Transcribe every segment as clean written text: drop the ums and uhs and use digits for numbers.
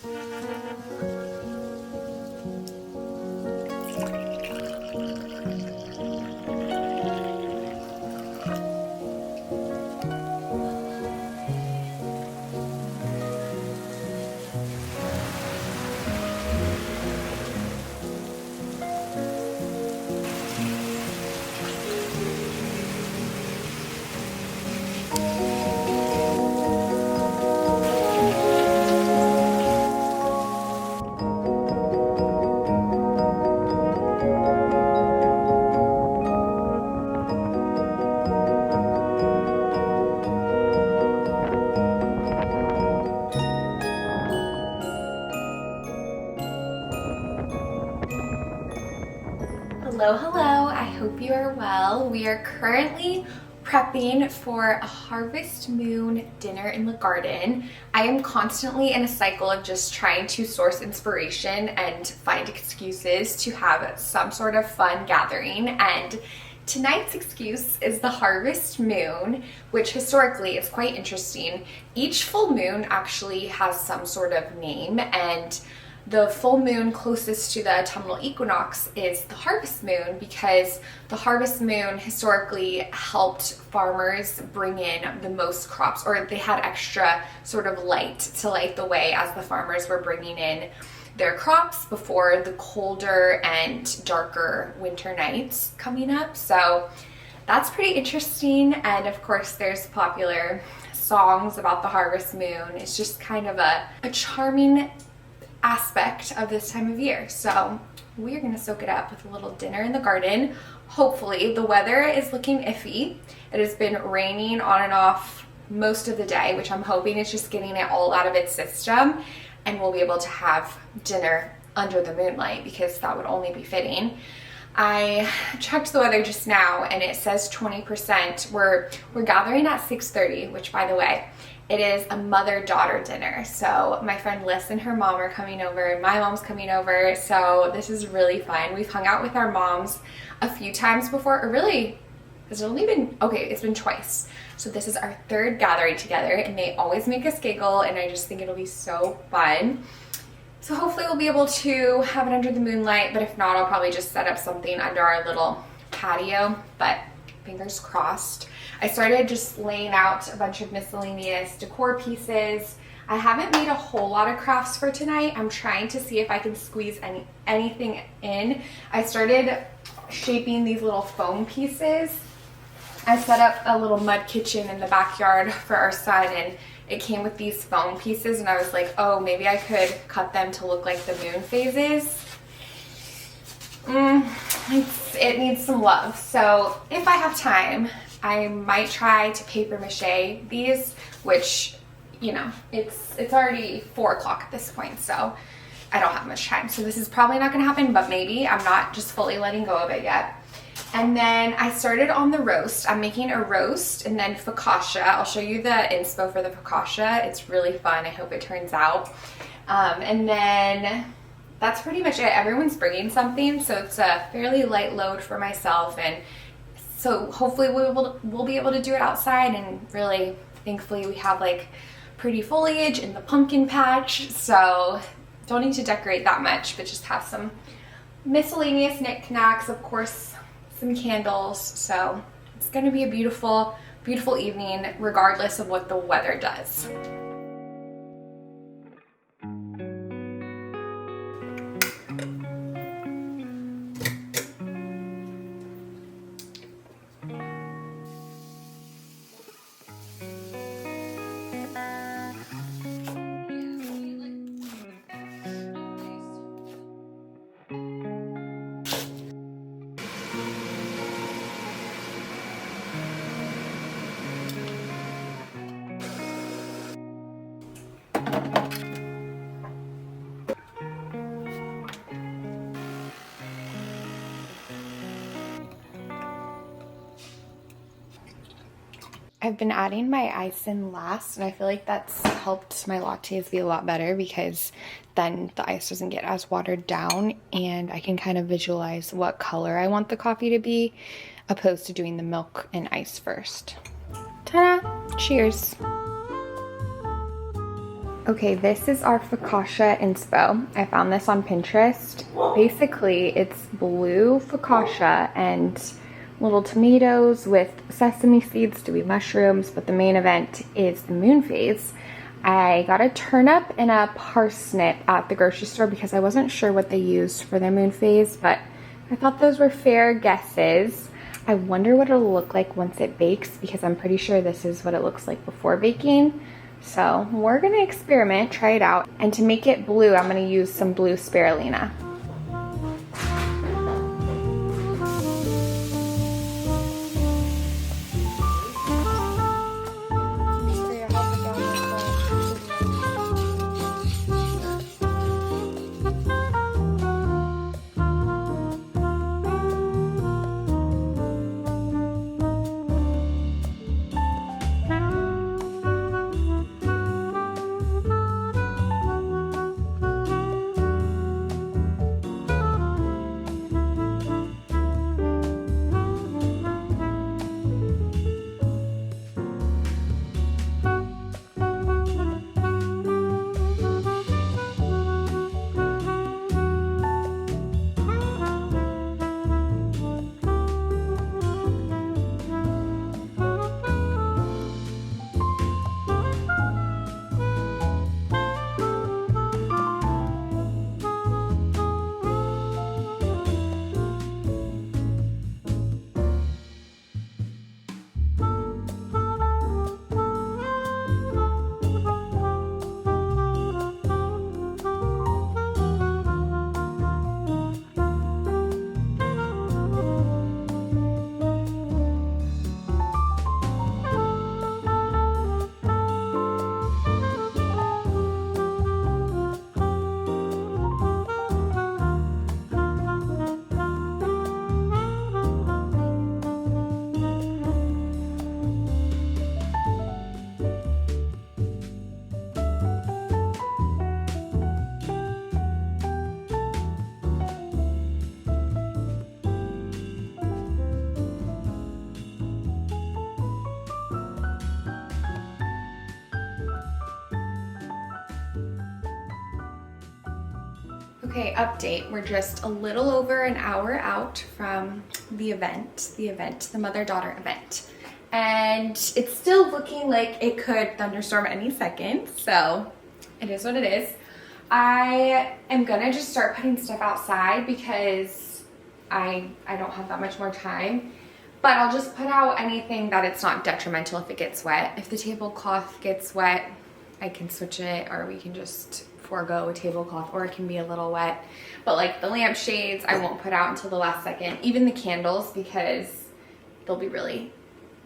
Hello, hello, I hope you are well. We are currently prepping for a harvest moon dinner in the garden. I am constantly in a cycle of just trying to source inspiration and find excuses to have some sort of fun gathering, and tonight's excuse is the harvest moon, which historically is quite interesting. Each full moon actually has some sort of name, and the full moon closest to the autumnal equinox is the harvest moon, because the harvest moon historically helped farmers bring in the most crops, or they had extra sort of light to light the way as the farmers were bringing in their crops before the colder and darker winter nights coming up. So that's pretty interesting. And of course there's popular songs about the harvest moon. It's just kind of a charming aspect of this time of year. So we're gonna soak it up with a little dinner in the garden. Hopefully. The weather is looking iffy. It has been raining on and off most of the day, which I'm hoping is just getting it all out of its system, and we'll be able to have dinner under the moonlight, because that would only be fitting. I checked the weather just now and it says 20%. We're gathering at 6:30, which, by the way, it is a mother-daughter dinner. So my friend Liz and her mom are coming over, and my mom's coming over. So this is really fun. We've hung out with our moms a few times before, or really, has it only been, okay, it's been twice. So this is our third gathering together, and they always make us giggle, and I just think it'll be so fun. So hopefully we'll be able to have it under the moonlight, but if not, I'll probably just set up something under our little patio, but fingers crossed. I started just laying out a bunch of miscellaneous decor pieces. I haven't made a whole lot of crafts for tonight. I'm trying to see if I can squeeze anything in. I started shaping these little foam pieces. I set up a little mud kitchen in the backyard for our son, and it came with these foam pieces, and I was like, oh, maybe I could cut them to look like the moon phases. It needs some love. So if I have time, I might try to paper mache these, which, you know, it's already 4 o'clock at this point, so I don't have much time. So this is probably not gonna happen, but maybe. I'm not just fully letting go of it yet. And then I started on the roast. I'm making a roast and then focaccia. I'll show you the inspo for the focaccia. It's really fun. I hope it turns out. And then that's pretty much it. Everyone's bringing something, so it's a fairly light load for myself, and so hopefully we'll be able to do it outside. And really, thankfully, we have like pretty foliage in the pumpkin patch, so don't need to decorate that much, but just have some miscellaneous knickknacks, of course, some candles. So it's gonna be a beautiful, beautiful evening, regardless of what the weather does. I've been adding my ice in last, and I feel like that's helped my lattes be a lot better, because then the ice doesn't get as watered down, and I can kind of visualize what color I want the coffee to be, opposed to doing the milk and ice first. Ta-da! Cheers! Okay, this is our focaccia inspo. I found this on Pinterest. Basically, it's blue focaccia and little tomatoes with sesame seeds to be mushrooms, but the main event is the moon phase. I got a turnip and a parsnip at the grocery store because I wasn't sure what they used for their moon phase, but I thought those were fair guesses. I wonder what it'll look like once it bakes because I'm pretty sure this is what it looks like before baking. So we're gonna experiment, try it out. And to make it blue, I'm gonna use some blue spirulina. Okay, update. We're just a little over an hour out from the event, the mother-daughter event. And it's still looking like it could thunderstorm any second, so it is what it is. I am gonna just start putting stuff outside because I don't have that much more time. But I'll just put out anything that it's not detrimental if it gets wet. If the tablecloth gets wet, I can switch it, or we can just forego a tablecloth, or it can be a little wet. But like the lampshades, I won't put out until the last second. Even the candles, because they'll be really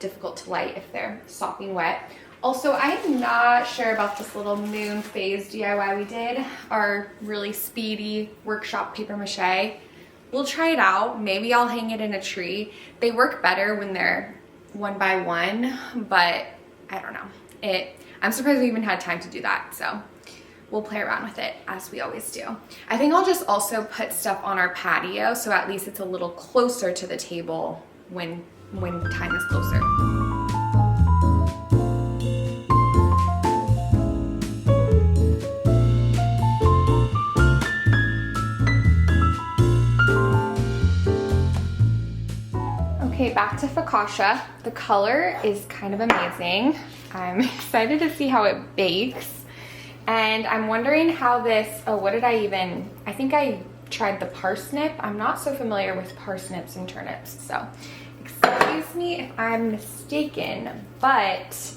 difficult to light if they're sopping wet. Also, I'm not sure about this little moon phase DIY we did, our really speedy workshop paper mache. We'll try it out. Maybe I'll hang it in a tree. They work better when they're one by one, but I don't know. I'm surprised we even had time to do that, so we'll play around with it as we always do. I think I'll just also put stuff on our patio so at least it's a little closer to the table when time is closer. Okay, back to focaccia. The color is kind of amazing. I'm excited to see how it bakes. And I'm wondering how this, I think I tried the parsnip. I'm not so familiar with parsnips and turnips, so excuse me if I'm mistaken, but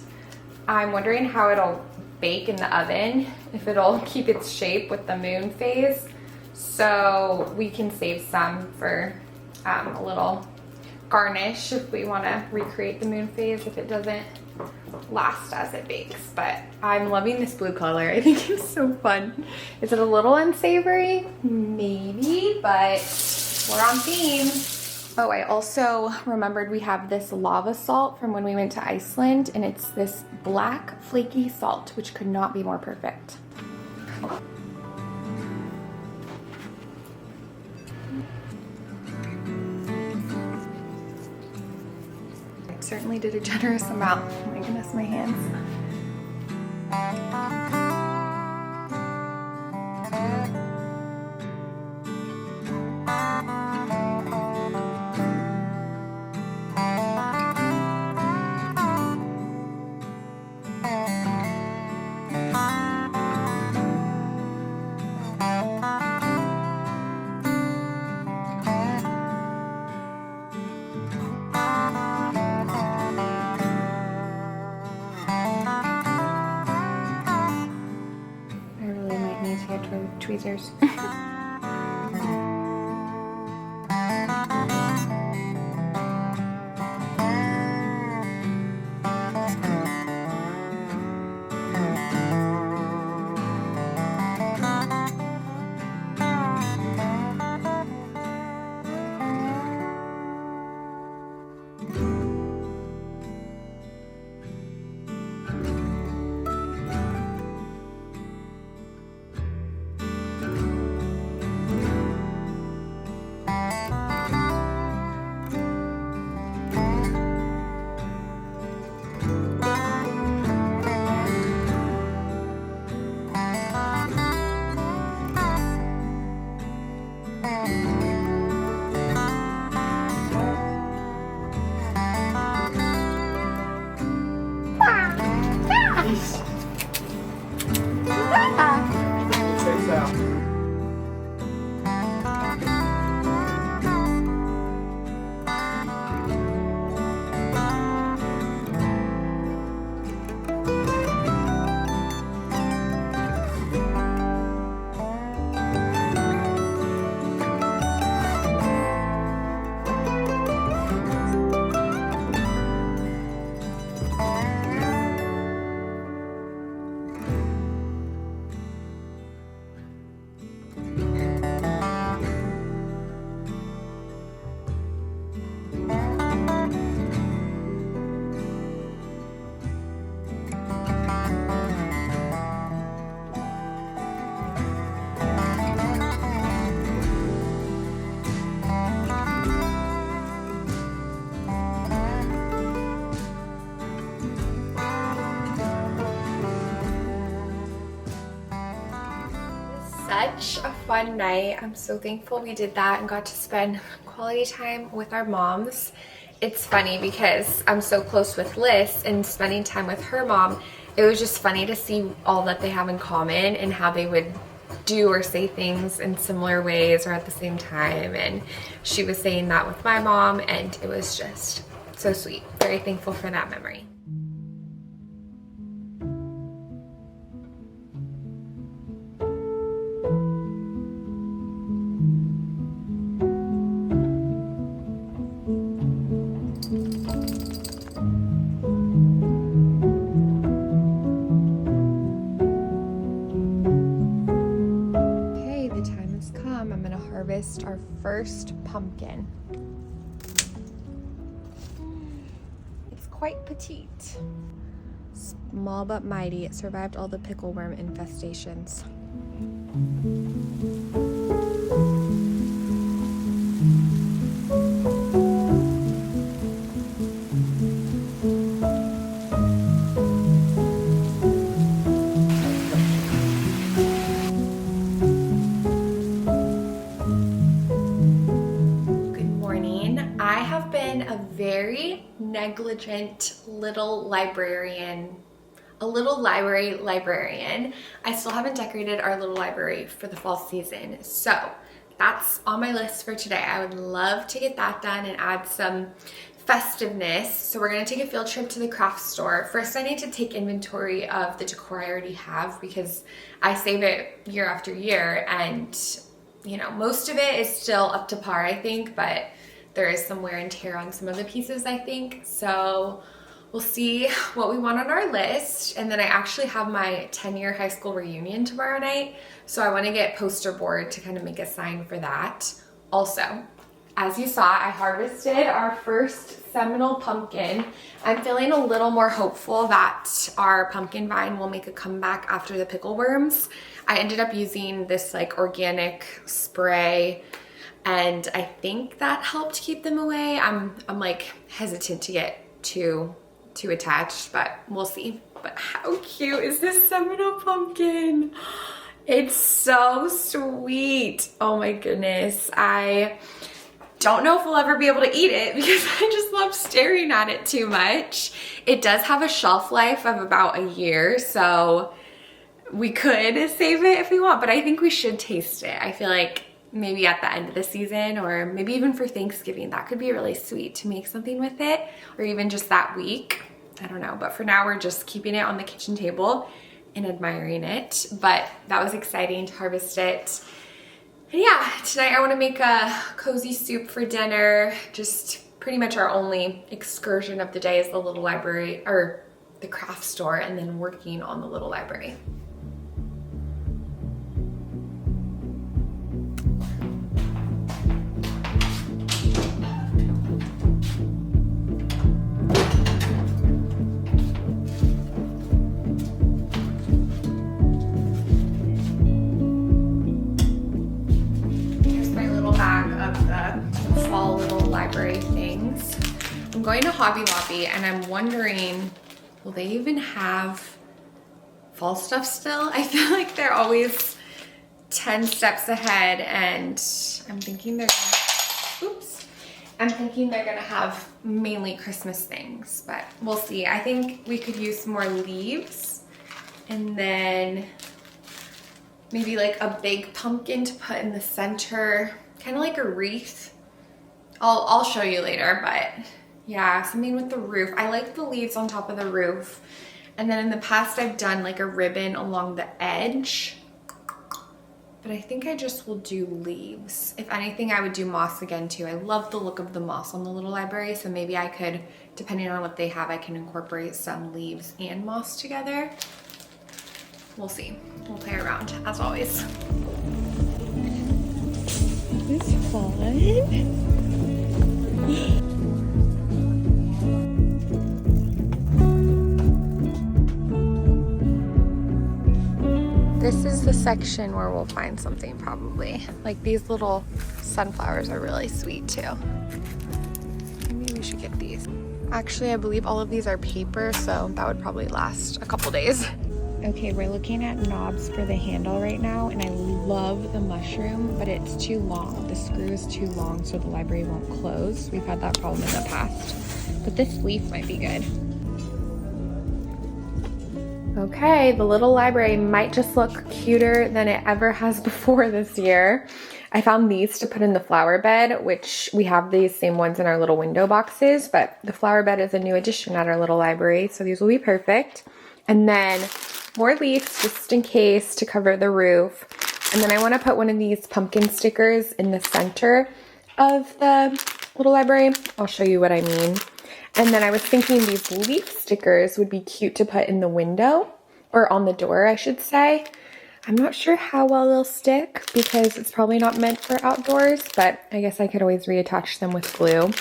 I'm wondering how it'll bake in the oven, if it'll keep its shape with the moon phase, so we can save some for a little garnish if we want to recreate the moon phase if it doesn't last as it bakes. But I'm loving this blue color. I think it's so fun. Is it a little unsavory? Maybe, but we're on theme. Oh, I also remembered we have this lava salt from when we went to Iceland, and it's this black flaky salt, which could not be more perfect. Certainly did a generous amount. Oh my goodness, my hands. hair tweezers. Such a fun night. I'm so thankful we did that and got to spend quality time with our moms. It's funny because I'm so close with Liz, and spending time with her mom, it was just funny to see all that they have in common and how they would do or say things in similar ways or at the same time. And she was saying that with my mom, and it was just so sweet. Very thankful for that memory. Our first pumpkin. It's quite petite. Small but mighty, it survived all the pickleworm infestations. Very negligent little library librarian. I still haven't decorated our little library for the fall season, so that's on my list for today. I would love to get that done and add some festiveness. So we're gonna take a field trip to the craft store. First, I need to take inventory of the decor I already have because I save it year after year, and you know, most of it is still up to par, I think, but there is some wear and tear on some of the pieces, I think. So we'll see what we want on our list. And then I actually have my 10-year high school reunion tomorrow night. So I want to get poster board to kind of make a sign for that. Also, as you saw, I harvested our first Seminole pumpkin. I'm feeling a little more hopeful that our pumpkin vine will make a comeback after the pickle worms. I ended up using this like organic spray, and I think that helped keep them away. I'm like hesitant to get too attached, but we'll see. But how cute is this Seminole pumpkin? It's so sweet. Oh my goodness. I don't know if we'll ever be able to eat it because I just love staring at it too much. It does have a shelf life of about a year, so we could save it if we want, but I think we should taste it. I feel like maybe at the end of the season, or maybe even for Thanksgiving, that could be really sweet to make something with it, or even just that week. I don't know, but for now we're just keeping it on the kitchen table. and admiring it, but that was exciting to harvest it. And yeah, tonight I want to make a cozy soup for dinner. Just pretty much our only excursion of the day is the little library, or the craft store, and then working on the little library. Library things. I'm going to Hobby Lobby and I'm wondering, will they even have fall stuff still? I feel like they're always 10 steps ahead, and I'm thinking they're gonna have mainly Christmas things, but we'll see. I think we could use some more leaves, and then maybe like a big pumpkin to put in the center, kind of like a wreath. I'll show you later, but yeah, something with the roof. I like the leaves on top of the roof. And then in the past, I've done like a ribbon along the edge, but I think I just will do leaves. If anything, I would do moss again too. I love the look of the moss on the little library, so maybe I could, depending on what they have, I can incorporate some leaves and moss together. We'll see. We'll play around, as always. It's fun. This is the section where we'll find something probably. Like these little sunflowers are really sweet too. Maybe we should get these. Actually, I believe all of these are paper, so that would probably last a couple days. Okay, we're looking at knobs for the handle right now, and I love the mushroom, but it's too long. The screw is too long, so the library won't close. We've had that problem in the past, but this leaf might be good. Okay, the little library might just look cuter than it ever has before this year. I found these to put in the flower bed, which we have these same ones in our little window boxes, but the flower bed is a new addition at our little library, so these will be perfect. And then more leaves just in case to cover the roof. And then I want to put one of these pumpkin stickers in the center of the little library. I'll show you what I mean. And then I was thinking these leaf stickers would be cute to put in the window, or on the door, I should say. I'm not sure how well they'll stick because it's probably not meant for outdoors, but I guess I could always reattach them with glue.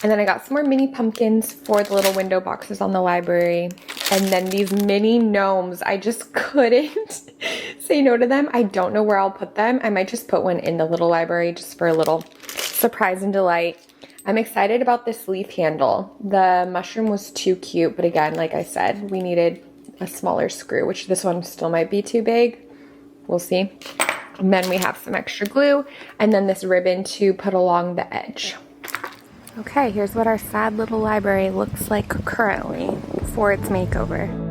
And then I got some more mini pumpkins for the little window boxes on the library. And then these mini gnomes, I just couldn't say no to them. I don't know where I'll put them. I might just put one in the little library just for a little surprise and delight. I'm excited about this leaf handle. The mushroom was too cute, but again, like I said, we needed a smaller screw, which this one still might be too big. We'll see. And then we have some extra glue, and then this ribbon to put along the edge. Okay, here's what our sad little library looks like currently for its makeover.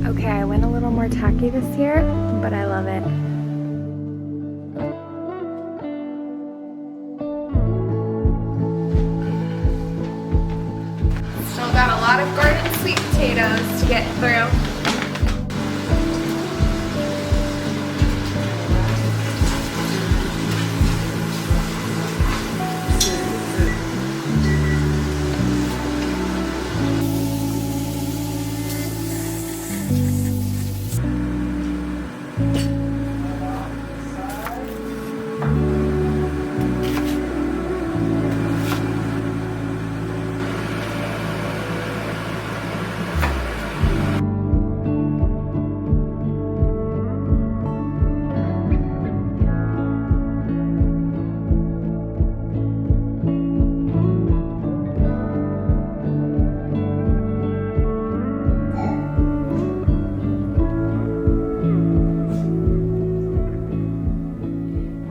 Okay, I went a little more tacky this year, but I love it. Still got a lot of garden sweet potatoes to get through.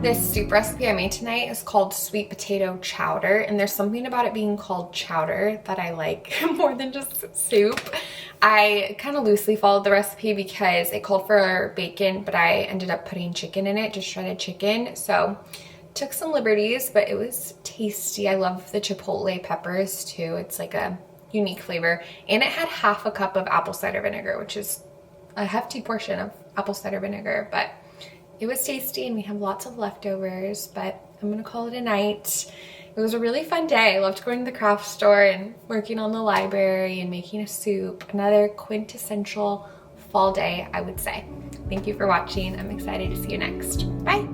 This soup recipe I made tonight is called sweet potato chowder, and there's something about it being called chowder that I like more than just soup. I kind of loosely followed the recipe because it called for bacon, but I ended up putting chicken in it, just shredded chicken. So took some liberties, but it was tasty. I love the chipotle peppers too. It's like a unique flavor. And it had half a cup of apple cider vinegar, which is a hefty portion of apple cider vinegar, but it was tasty and we have lots of leftovers, but I'm gonna call it a night. It was a really fun day. I loved going to the craft store and working on the library and making a soup. Another quintessential fall day, I would say. Thank you for watching. I'm excited to see you next. Bye.